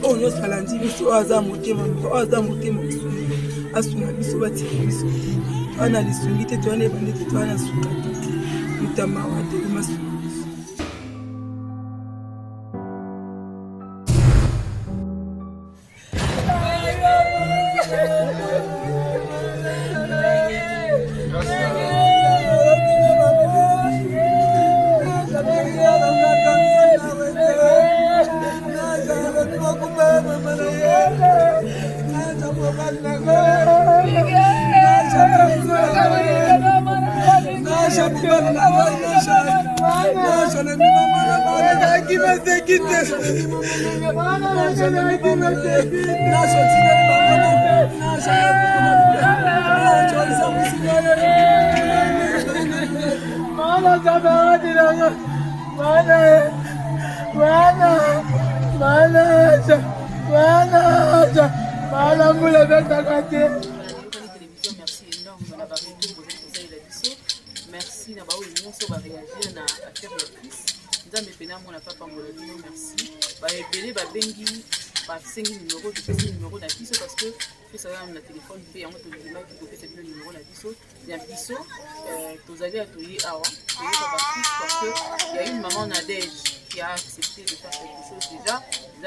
On ose falandi biso aza motema asunga biso batika biso ana lisungi te toana ebande te toana suka te mutama wa te masunga merci d'abord nous sommes réagir na affaire de Chris nzambe pena mona papa molodino merci ba ebele ba bengi ba sengi numéro de numéro na biso parce que ça va na téléphone pe yango to dima ki ko pesa le numéro na biso ya biso tozali atoyi awa to ba Chris parce que il y a une maman Nadège qui a accepté de faire quelque chose déjà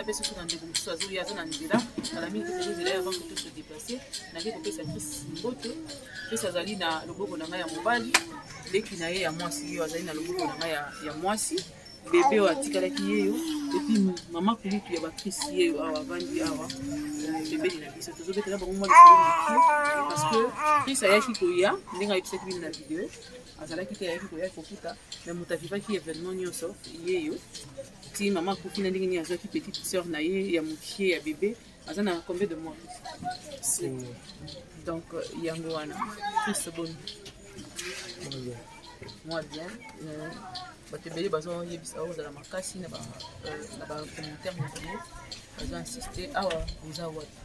ils sont dans des groupes soit il y a dans nzela à la minute que vous allez avant que tout se déplacer na ke ko pesa Chris mbote pe ça zali na loboko na ya mobali leki na ye ya mwasi yo azali na loboko na ya mwasi bébé o atikalaki yeyo epi mama kulitu ya bakrisi yeyo awa avandi awa bébé na biso tozobetela bango mwa lisolo parce que Chris ayaki koya ndenge ayebisaki bino na video azalaki te ayaki koya kokuta me moto avivaki événement nyonso yeyo ti mama akufi na ndenge nini azwaki petite sœur na ye ya mokie ya bébé aza na combien de mois donc yango wana Chris boni moi bien bato ebele bazoyebisa ozala makasi na bacommentaire mobile bazo insiste awa eza wapi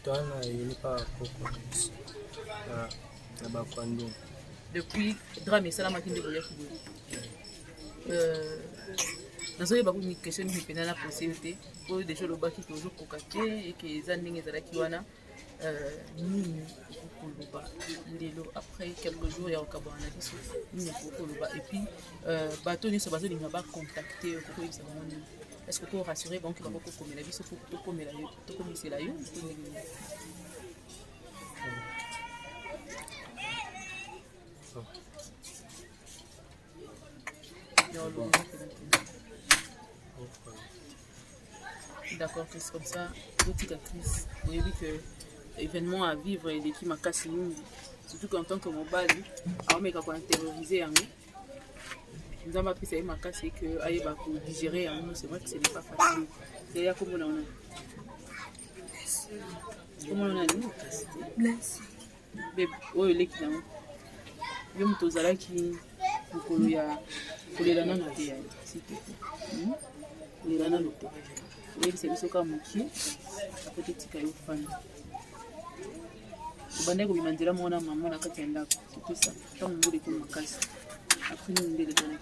twana yeni pa koko na bakwando depuis drame esalamaki nde boyaki boye nazoyeba kuni question nini mpena na pose yo te po deja olobaki tozokoka te eke eza ndenge ezalaki wana nini okoloba lelo après quelques jours ya okabwana na biso nini okoloba et puis bato nyonso bazolinga bacontacte okokoyebisa bango nini est-ce que oko rassurer bango ke bakokomela biso po tokomisela yo d'accord, c'est comme ça. Boutique actrice, vous avez vu que événement à vivre et l'équipe m'a cassé surtout qu'en tant que mobile, on m'a terrorisé. Nous avons appris ça m'a cassé que aïe va pour digérer. C'est vrai que ce n'est pas facile. Et là comment on a blessé. Oh l'équipe là. Je me tose là qui pour les lana na dia s'il te plaît. Les lana l'autre. Et c'est biso ka moki peut-être ka yo fan bande ko bimandela mona mama na kati ya ndako c'est ça tant ngole ko makasi après ni ndele tona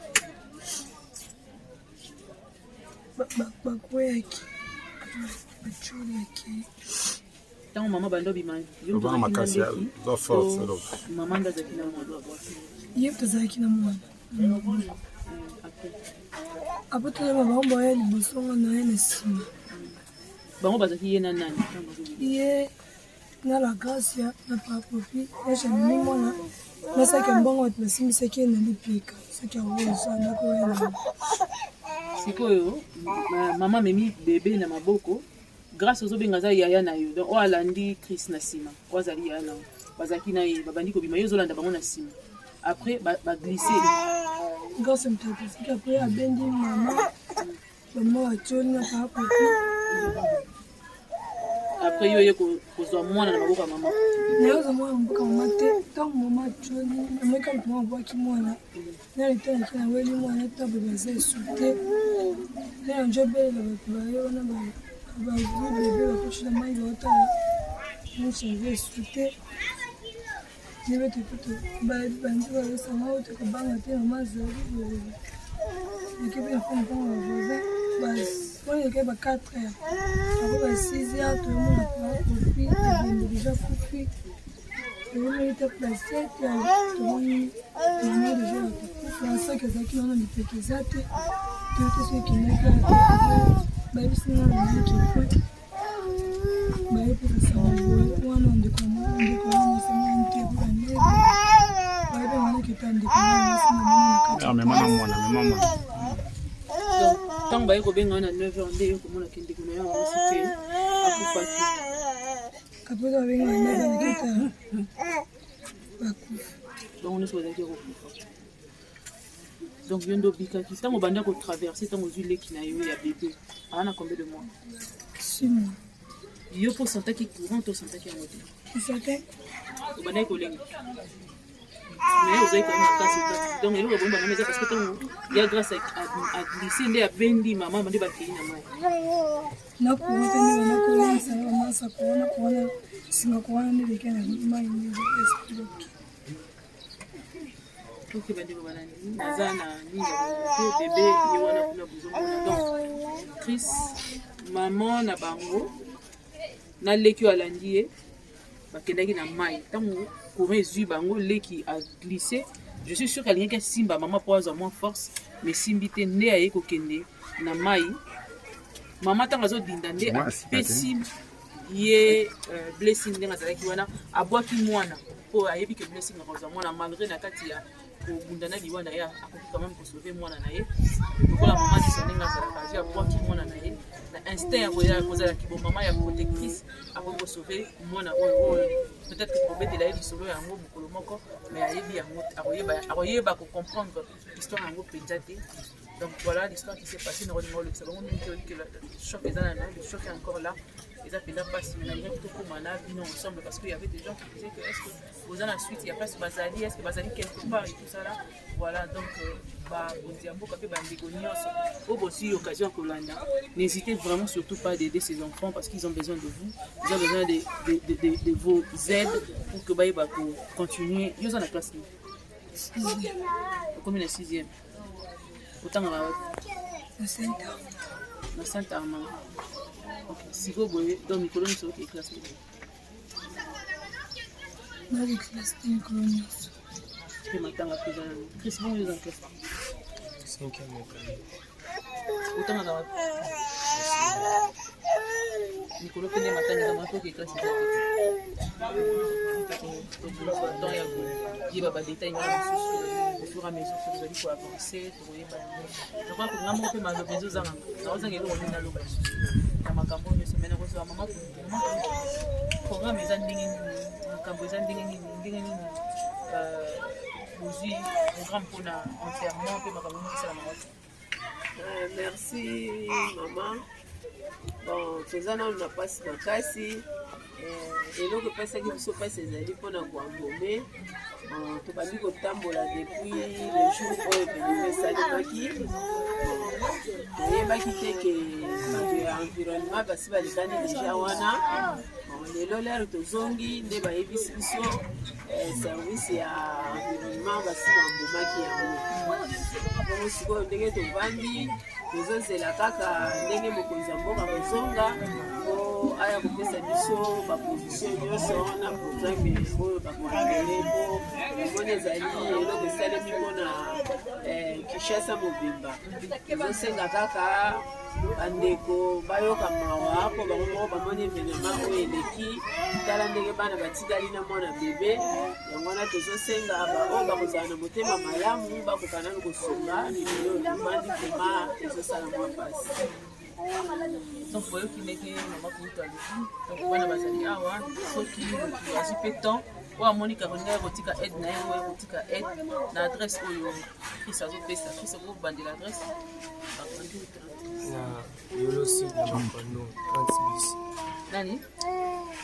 ba kweki achoni yake tant mama bando bimandi yo ba makasi za force donc mama ndaza kina mwana yepto za kina mwana après tout le monde va aller bosonga na ene sima bango bazaki yena nani ye na la gracia na papopi na chami mona na saki mbongo na simisaki na lipika saki awoza na ko ena sikoyo mama memi bébé na maboko grâce aux obenga za yaya na yo donc o alandi Chris na sima ko zali yana bazaki na ye babandi ko bima yo zolanda bango na sima après ba glisser grâce mtatu siki après abendi mama maman achoni na papopi après yo ye kozwa mwana na maboko ya mama nayoza mwana mboka mama te ntango mama atoli ameka mpoma abwaki mwana naletanaki na weli mwana tabo baza esute naya njo belela bato baye wana bazwi bebe bakoshila mai baotala mosanze esute nebe tekuto bandi babesanga ote kobanga te mama azali ekipe nafana mpango bavoisin oyo eke ba 4 heures ako ba 6 heures toyomona kofi ebende deja kofi toyomoni te pla 7 heures tomoni mama deja yakokufa asaki ezalaki nano lipeke eza te toyote so ekendaki bayebisinga na maniki efwe bayepesasa wana ndeko wana te banebe bayebi manaki eta ndeko ntango baye kobenga wana 9h nde yo komonaka ndeko na yo mwasi mpe akufaki kapoza babenga banebaketa bakufa donc nyonso bazalaki kokufa donc yo nde obikaki ntango obanda kotraverse ntango ozwi leki na yo ya bebe aa na combien de mois 6 mois yo mpo osantaki courant to osantaki yango te osate obandaki kolenga mais ozali quand même makasi kati donc eloko bomi banama eza parce que ntango ya grâce à glisse nde abendi mama nde bakei na mai nakuru mpe nde banakolengisa bamasa korona korona singa korona nde leke na mai ndeespiloki oke bandeko banani naza na ninga te bebe ye wana kuna bozomona donc Chris mama na bango na leki oyo alandi ye bakendaki na mai ntango courant ezwi bango leki a glissé je suis sûr qu'alingaki asimba mama mpo azwa moins force mais simbi te nde aye kokende na mai mama ntango azodinda nde apesi ye blessing ndenge azalaki wana abwaki mwana mpo ayebi ke blessing akozwa mwana malgré na kati ya kobundana liwa na ye akoki quand même kosauve mwana na ye lokola mama nyonso ndenge azalaka azwi abwaki mwana na ye na instinct ya koya kozalaki bo mama ya protectrice akoki kosauve mwana oyo peut-être que kobetela ye lisolo yango mokolo moko mais ayebi yango akoyeba kocomprendre histoire yango mpenza te donc voilà l'histoire qui s'est passée nakolinga olekisa bango mingi oyi que le choc eza na le choc est encore là eza mpenza mpasi mais nalingaki tokóma na bino ensemble parce que y avait des gens qui disaient que est ce que oza na suite il y a place bazali est ce que bazali quelque part et tout ça là voilà donc bakonzi ya mboka mpe bandeko nyonso oyo bozwi occasion ya kolanda n'hésitez vraiment surtout pas d'aider ces enfants parce qu'ils ont besoin de vous ils ont besoin de vos aides pour que bayeba continuer yo oza na classe ni okomi na 6e otangaka na Saint Armand sikoyo boye donc mikolo nyonso oke classe ni naki classe te mikolo nyonso mpe matanga mpe eza nani Chris bongo yo oza na classe 5e otangaka wapi mikolo mpe nde matanga eza mapo oke classe temps ya koyeba badetail ngana mosusu au fur et à mesure soki ozali koavance tokoyeba je crois que nga moko mpe maloba ezozanga naozanga eloko nini naloba lisusu na makambo nyonso mai nakozwa mama programme eza ndenge nini makambo eza ndenge nini bozwi programme mpona enterrement mpe makambo nini esalama wati merci mama bon toza nano na mpasi makasi eloko epesaki biso mpasi ezali mpona koambome tobandi kotambola depuis le jour oyo pelime esalemaki toyebaki te ke bato ya environnement basi balekani deja wana lelo lere tozongi nde bayebisi biso service ya environnement basi bambomaki yango bongo sikoyo ndenge tovandi tozozela kaka ndenge mokonzi ya mboka kozonga po aya kopesa biso baposition nyonso na programme oyo bakoapele po emoni ezali eloko esalemi mpona Kinshasa mobimba tozosenga kaka bandeko bayoka mawa mpo bango moko bamoni événement oyo eleki tala ndenge bana batikali na mwana bebe yango wana tozosenga baoyo bakozala na motema malamu bakoka nano kosunga mikolo ebandi koma ezosala mwa mpasi donc boyoki ndenge mama kuuta alobi donc bana bazali awa soki motu azwi mpe temps oyo amoni karoninga kotika aide na ye oyo kotika aide na adresse oyo Chris azopesa Chris akobandela adresse Yolo Seed na Bakwano 30 bis. Nani?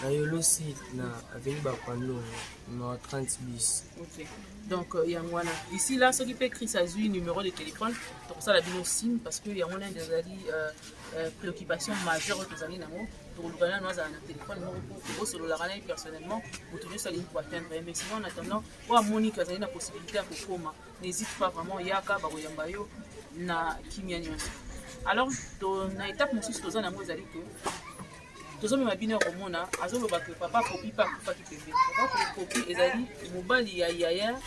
Na Yolo Seed na Avenue Bakwano numéro 30 bis. Ok. Donc Yangwana. Ici là, ceux qui peut écrire ça numéro de téléphone, donc ça la bino signe parce que Yangwana des préoccupations majeures aux années nango. Donc le gars nous a un téléphone pour solo la rana personnellement pour toujours ça pour atteindre. Mais sinon en attendant, ou Monique a une possibilité à koma. N'hésite pas vraiment yaka ba yambayo na kimia nyonso. Alors na étape mosusu tozana mo ezali que tozo mema bino komona azoloba que papa copie pas kufa ki pembe. Papa copie ezali mobali ya yaya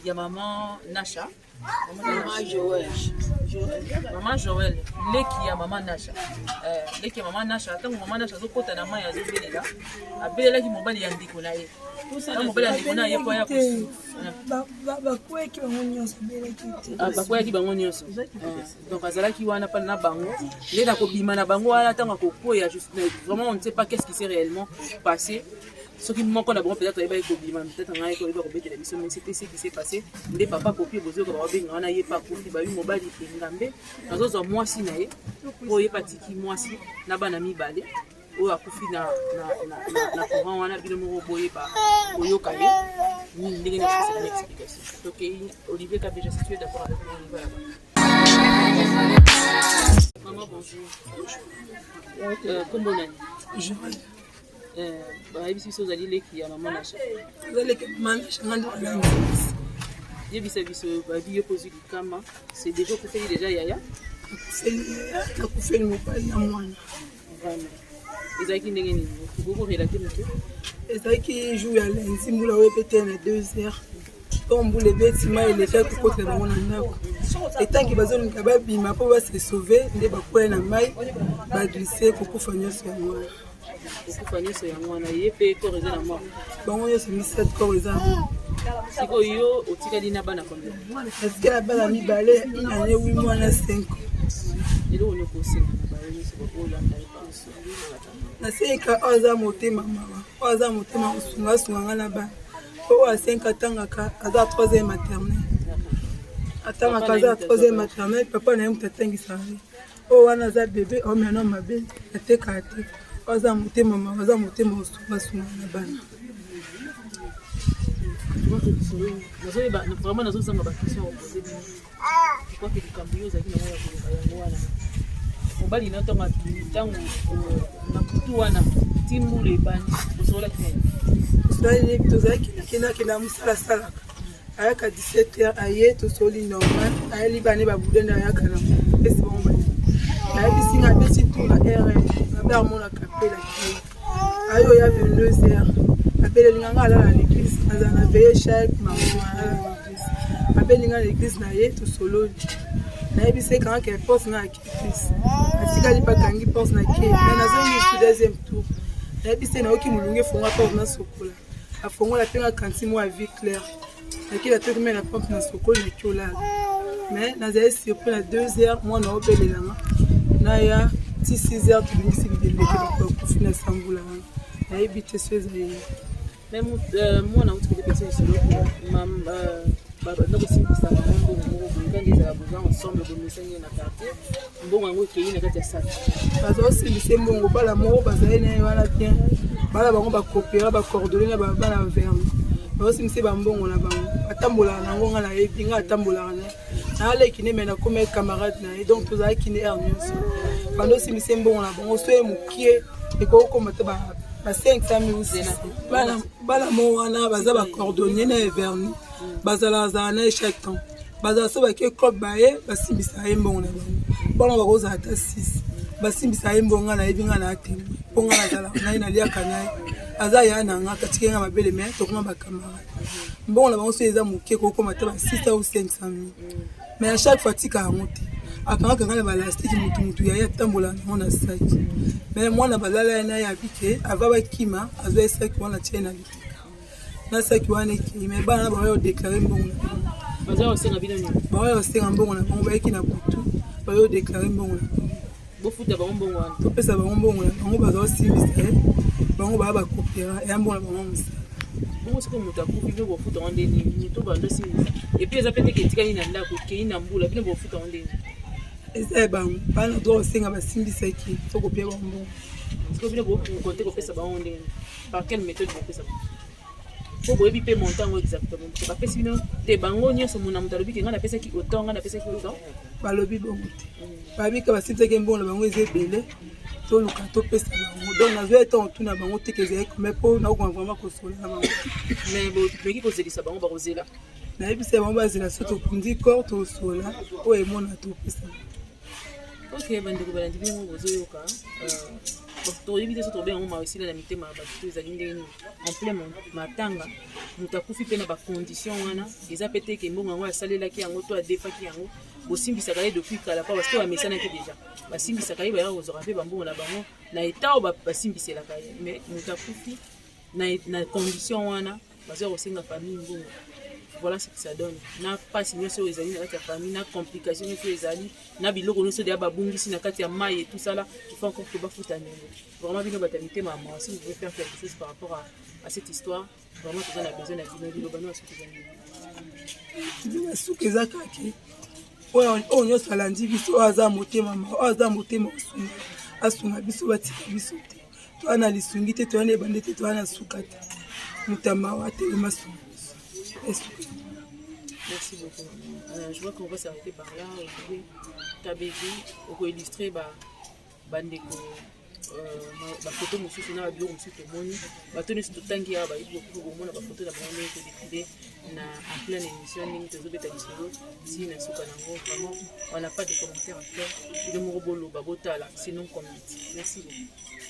ya maman Nasha. Maman Joël, leki ya maman Nasha. Leki ya maman Nasha, tango maman Nasha zokota na mai azobelela. Abelela ki mobali ya ndiko na ye. Tout mobali ya ndiko na ye kwa ya kusu. Bakweki bango nyonso beleki te. Bakweki bango nyonso. Donc azalaki wana pa na bango. Il est kobima na bango wana tango kokoya juste vraiment on ne sait pas qu'est-ce qui s'est réellement passé. Ce qui me manque peut-être peut-être on a école mais c'était ce qui s'est passé. Les papa copier besoin on a pas copier ba mobile ngambe nazo moi si nae po ye patiki moi si na bana mibale o akufi na courant wana bino mo boye ba oyoka ye ni ndenge na explication. Donc Olivier Kabé, si tu es d'accord avec moi, on y va. Maman bonjour. Comment on a dit? Bayebi biso ozali leki ya maman Nasha. Leki maman Nasha ngandi wana. Yebisa biso babi yo pozi likama, c'est déjà kufeli déjà yaya. Kufeli mobali na mwana. Vraiment. Ezaki ndenge nini? Beaucoup relater monsieur. Ezaki jour ya lundi mbula we pété na 2h. Comme vous les bêtiments il est fait pour contre bango na ndako. Et tant que bazoni kababima po ba se sauver nde bakwela na mai ba glisser kukufa nyonso ya mwana. Kukufa nyonso ya mwana ye pe corps eza na mort. Bango nyonso mi 7 corps eza. Siko yo otikali na bana combien? Est-ce que la bana mibale ina ne 8 mois na 5. Elo ono kosinga na ba nyonso ba olanda e panso. Na seka oza motema mama. Oza motema usunga sunga na ba. O a 5 atangaka aza 3e maternelle. Atangaka aza 3e maternelle papa na yemu tatangisa. O wana za bébé o mena mabe ateka ate. Oza motema mama, oza motema usunga sunga na bana. Vraiment nazo zanga ba question poser bino. Pourquoi que Cambiyo zaki na mwana ko yango wana. Mobali na tonga tangu na kutu wana timbule bani usola kene. Sali tozaki kina musala sala. Ayaka 17h aye to soli normal. Ayeli bane ba budenda ayaka na. Esi bomba. Ayebi singa besi tuna RN. Ba mona kapela ki. Ayo ya 22h. Appelle l'inganga à l'église, à la veille chaque maman à l'église. Appelle l'inganga à l'église naïe tout solo. Naïe c'est quand qu'elle pense na l'église. Ainsi qu'elle pas kangi pense na qui. Mais na zone du deuxième tour. Naïe c'est na oki mulunge fonga pour na sokola. A fonga la penga kanti moi vie claire. Et qui la truc met la pompe na sokola na kiola. Mais na zaïe sur pour la 2h moi na opelle l'inganga. Na ya 6h tu viens ici de l'église pour finir sambula. Naïe bite soit même moi na uti petit solo mam na ko simpisa na mambo ngo ngandi za besoin ensemble de message na quartier mbongo ngo ke ina kati ya sala bazo simbisa mbongo bala mo bazaine wana bien bala bango ba coopérer ba coordonner na bana verme bazo simbisa ba mbongo na bango atambola na ngo ngala yebinga atambola na ale kine mena comme camarade na donc tous a kine er nyonso bando simbisa mbongo na bango so emukie eko ko mata ba 500 000 bala mo wana baza ba coordonner na verni bazala zana chaque temps bazala so ba ke club baye basimbisa mbongo na bango bana bakoza ata 6 basimbisa mbongo na yebinga na ate bonga na zala na ina lia kanai aza ya na ngaka tikenga mabele me to kuma ba camarade mbongo na bango so eza muke ko koma ta ba 600 ou 500 000 mais à chaque fois tika monte akanga kanga ba elastique mutu ya tambola na site mais moi na balala na ya bike ava ba kima azo esa ki wana tena bitika na saki wana ki mais bana ba yo déclarer mbongo baza osenga bino ni ba yo osenga mbongo na bango ba ki na butu ba yo déclarer mbongo bo futa ba mbongo wana to pesa ba mbongo na bango baza osimbisa bango ba copiera ya mbongo na bango musa bongo siko mutu akufi bino bo futa onde ni mutu bando simbisa et puis eza pete ke tikani na ndako ke ina mbula bino bo futa onde eza bango bana droit osenga basimbisaki soko pia bambongo. Est-ce que vous pouvez compter qu'on fait ça par quelle méthode vous faites ça? Faut boyebi pe montant exactement. C'est pas possible non. Te bango nyonso mona mutalobi ke ngana pesa ki autant ngana pesa ki autant. Balobi bongo te. Babika basimbisaki mbongo na bango ezebele. To luka to pesa bango. Donc nazo eta ontuna bango te ke zai comme po na ko vraiment kosola na bango. Mais bo beki ko zelisa bango ba kozela. Na ebisa bango bazela soto kundi corps to sola o emona to pesa. Ok, bandeko balandi bino bozoyoka. toyebi te so tobenga ngo maresili na mitema ya bato to ezali ndenge nini en plein matanga moto akufi mpe na bacondition wana eza mpe te ke mbongo yango asalelaki yango to adefaki yango bosimbisaka ye depuis kala pa basi to bamesanaki deja basimbisaka ye bayaka kozwaka mpe bambongo na bango na eta oyo basimbiselaka ye mais moto akufi na condition wana bazoya kosenga famille mbongo. Voilà ce que ça donne. Na pas signé sur les amis, la famille, na complication sur les amis, na biloko nous sur des babungi, si na kati ya mai et tout ça là, il faut encore que ba fouta niveau. Vraiment bien batalité maman, si vous pouvez faire quelque chose par rapport à cette histoire, vraiment vous avez besoin d'un bilo bano à ce que vous avez. Bien sûr que ça kaki. On yo salandi biso aza motema mama, aza motema osunga. Asunga biso batika biso te. To ana lisungi te, to ana bandete, to ana sukata. Mutama wa te masunga. Merci beaucoup. Je vois qu'on va s'arrêter par là. Tabéji, on peut illustrer bandeko photo mosusu na bio mosusu tomoni bato nyonso totangi awa bayebi komona bafoto na bango ndenge todefile na en pleine émission ndenge tozobeta lisolo si na suka nango vraiment on n'a pas de commentaires à faire bino moko boloba botala sinon comment. Merci beaucoup.